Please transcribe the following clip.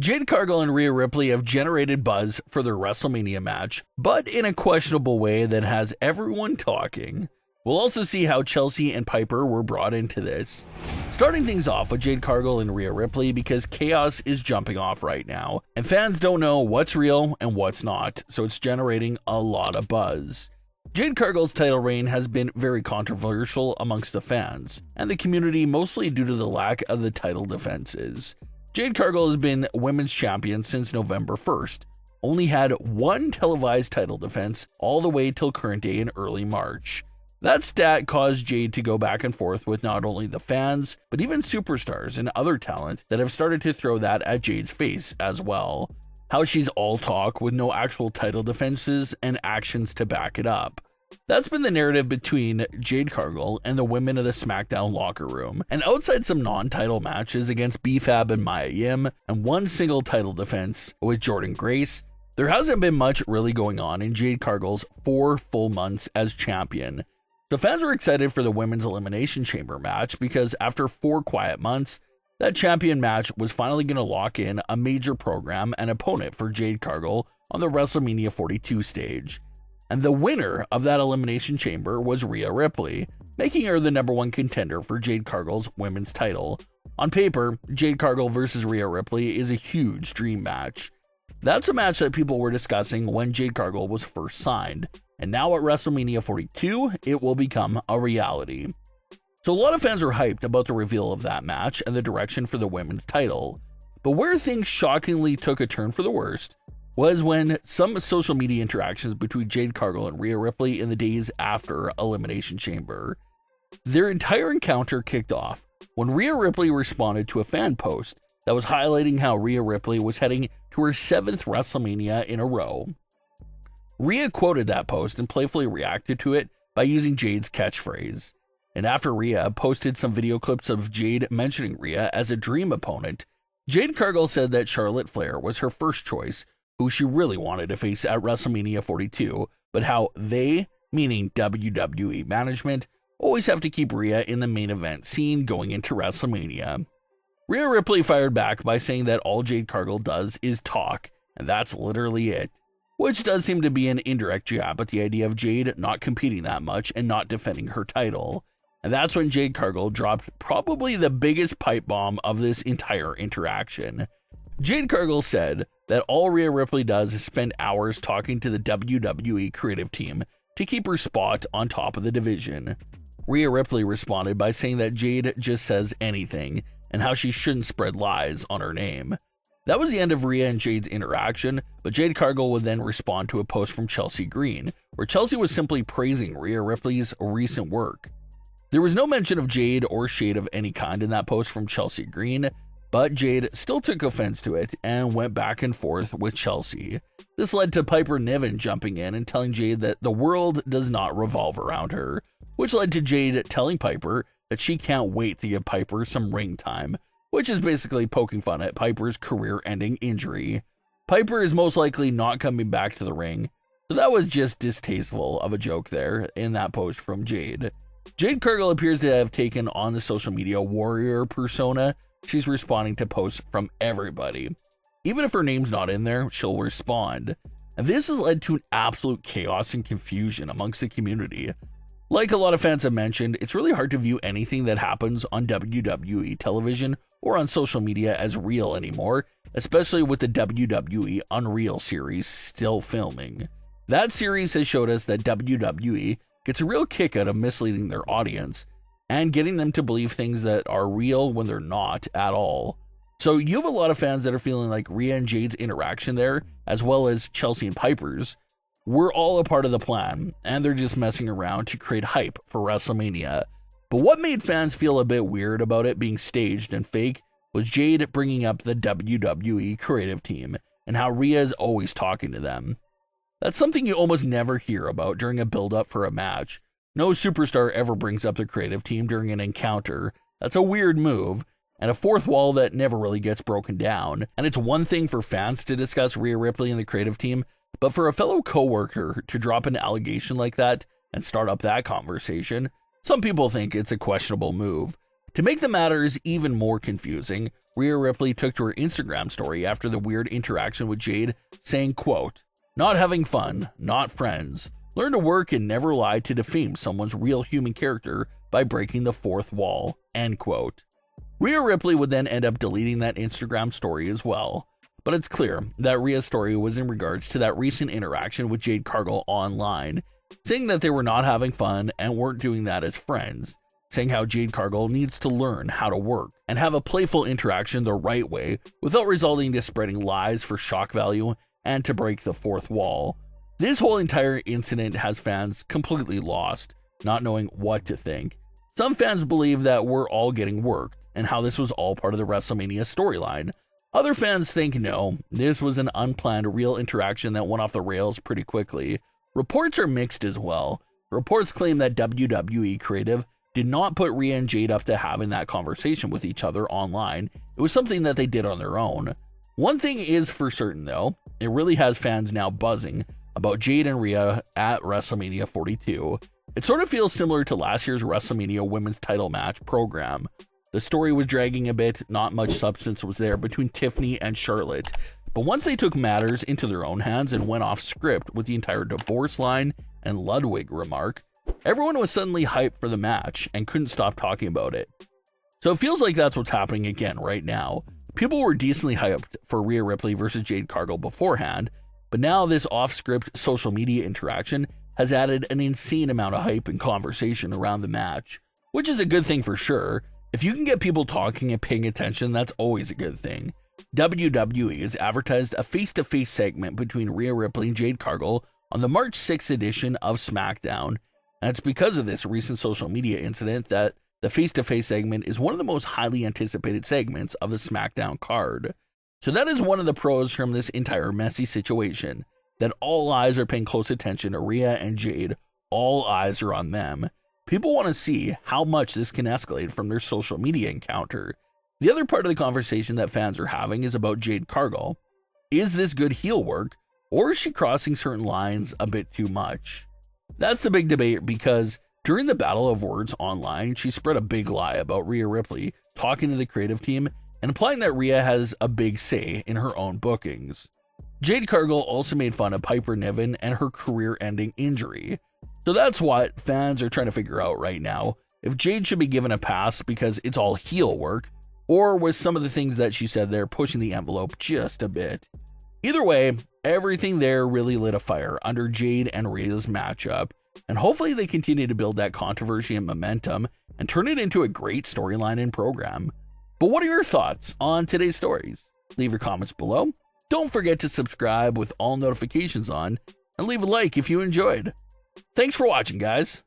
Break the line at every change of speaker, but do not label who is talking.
Jade Cargill and Rhea Ripley have generated buzz for their WrestleMania match, but in a questionable way that has everyone talking. We'll also see how Chelsea and Piper were brought into this. Starting things off with Jade Cargill and Rhea Ripley because chaos is jumping off right now, and fans don't know what's real and what's not, so it's generating a lot of buzz. Jade Cargill's title reign has been very controversial amongst the fans and the community, mostly due to the lack of the title defenses. Jade Cargill has been women's champion since November 1st, only had one televised title defense all the way till current day in early March. That stat caused Jade to go back and forth with not only the fans, but even superstars and other talent that have started to throw that at Jade's face as well. How she's all talk with no actual title defenses and actions to back it up. That's been the narrative between Jade Cargill and the women of the Smackdown locker room, and outside some non-title matches against B-Fab and Mia Yim, and one single title defense with Jordynne Grace, there hasn't been much really going on in Jade Cargill's 4 full months as champion. So fans were excited for the Women's Elimination Chamber match because after 4 quiet months, that champion match was finally going to lock in a major program and opponent for Jade Cargill on the WrestleMania 42 stage. And the winner of that Elimination Chamber was Rhea Ripley, making her the #1 contender for Jade Cargill's women's title. On paper, Jade Cargill versus Rhea Ripley is a huge dream match. That's a match that people were discussing when Jade Cargill was first signed, and now at WrestleMania 42, it will become a reality. So a lot of fans are hyped about the reveal of that match and the direction for the women's title. But where things shockingly took a turn for the worst was when some social media interactions between Jade Cargill and Rhea Ripley in the days after Elimination Chamber. Their entire encounter kicked off when Rhea Ripley responded to a fan post that was highlighting how Rhea Ripley was heading to her 7th WrestleMania in a row. Rhea quoted that post and playfully reacted to it by using Jade's catchphrase. And after Rhea posted some video clips of Jade mentioning Rhea as a dream opponent, Jade Cargill said that Charlotte Flair was her first choice, who she really wanted to face at WrestleMania 42, but how they, meaning WWE management, always have to keep Rhea in the main event scene going into WrestleMania. Rhea Ripley fired back by saying that all Jade Cargill does is talk, and that's literally it, which does seem to be an indirect jab at the idea of Jade not competing that much and not defending her title. And that's when Jade Cargill dropped probably the biggest pipe bomb of this entire interaction. Jade Cargill said that all Rhea Ripley does is spend hours talking to the WWE creative team to keep her spot on top of the division. Rhea Ripley responded by saying that Jade just says anything and how she shouldn't spread lies on her name. That was the end of Rhea and Jade's interaction, but Jade Cargill would then respond to a post from Chelsea Green, where Chelsea was simply praising Rhea Ripley's recent work. There was no mention of Jade or shade of any kind in that post from Chelsea Green, but Jade still took offense to it and went back and forth with Chelsea. This led to Piper Niven jumping in and telling Jade that the world does not revolve around her, which led to Jade telling Piper that she can't wait to give Piper some ring time, which is basically poking fun at Piper's career-ending injury. Piper is most likely not coming back to the ring, so that was just distasteful of a joke there in that post from Jade. Jade Cargill appears to have taken on the social media warrior persona. She's responding to posts from everybody. Even if her name's not in there, she'll respond. And this has led to an absolute chaos and confusion amongst the community. Like a lot of fans have mentioned, it's really hard to view anything that happens on WWE television or on social media as real anymore, especially with the WWE Unreal series still filming. That series has showed us that WWE gets a real kick out of misleading their audience and getting them to believe things that are real when they're not at all. So you have a lot of fans that are feeling like Rhea and Jade's interaction there, as well as Chelsea and Piper's, were all a part of the plan, and they're just messing around to create hype for WrestleMania. But what made fans feel a bit weird about it being staged and fake was Jade bringing up the WWE creative team and how Rhea is always talking to them. That's something you almost never hear about during a build-up for a match. No superstar ever brings up the creative team during an encounter. That's a weird move, and a fourth wall that never really gets broken down. And it's one thing for fans to discuss Rhea Ripley and the creative team, but for a fellow coworker to drop an allegation like that and start up that conversation, some people think it's a questionable move. To make the matters even more confusing, Rhea Ripley took to her Instagram story after the weird interaction with Jade, saying, quote, "Not having fun, not friends. Learn to work and never lie to defame someone's real human character by breaking the fourth wall," end quote. Rhea Ripley would then end up deleting that Instagram story as well. But it's clear that Rhea's story was in regards to that recent interaction with Jade Cargill online, saying that they were not having fun and weren't doing that as friends, saying how Jade Cargill needs to learn how to work and have a playful interaction the right way without resulting to spreading lies for shock value and to break the fourth wall. This whole entire incident has fans completely lost, not knowing what to think. Some fans believe that we're all getting worked and how this was all part of the WrestleMania storyline. Other fans think no, this was an unplanned real interaction that went off the rails pretty quickly. Reports are mixed as well. Reports claim that WWE Creative did not put Rhea and Jade up to having that conversation with each other online. It was something that they did on their own. One thing is for certain though, it really has fans now buzzing about Jade and Rhea at WrestleMania 42. It sort of feels similar to last year's WrestleMania women's title match program. The story was dragging a bit, not much substance was there between Tiffany and Charlotte. But once they took matters into their own hands and went off script with the entire divorce line and Ludwig remark, everyone was suddenly hyped for the match and couldn't stop talking about it. So it feels like that's what's happening again right now. People were decently hyped for Rhea Ripley versus Jade Cargill beforehand, but now this off-script social media interaction has added an insane amount of hype and conversation around the match, which is a good thing for sure. If you can get people talking and paying attention, that's always a good thing. WWE has advertised a face-to-face segment between Rhea Ripley and Jade Cargill on the March 6th edition of Smackdown, and it's because of this recent social media incident that the face-to-face segment is one of the most highly anticipated segments of the Smackdown card. So that is one of the pros from this entire messy situation, that all eyes are paying close attention to Rhea and Jade. All eyes are on them. People want to see how much this can escalate from their social media encounter. The other part of the conversation that fans are having is about Jade Cargill. Is this good heel work, or is she crossing certain lines a bit too much? That's the big debate, because during the battle of words online, she spread a big lie about Rhea Ripley talking to the creative team and implying that Rhea has a big say in her own bookings. Jade Cargill also made fun of Piper Niven and her career-ending injury. So that's what fans are trying to figure out right now, if Jade should be given a pass because it's all heel work, or was some of the things that she said there pushing the envelope just a bit. Either way, everything there really lit a fire under Jade and Rhea's matchup, and hopefully they continue to build that controversy and momentum and turn it into a great storyline and program. But what are your thoughts on today's stories? Leave your comments below. Don't forget to subscribe with all notifications on, and leave a like if you enjoyed. Thanks for watching, guys.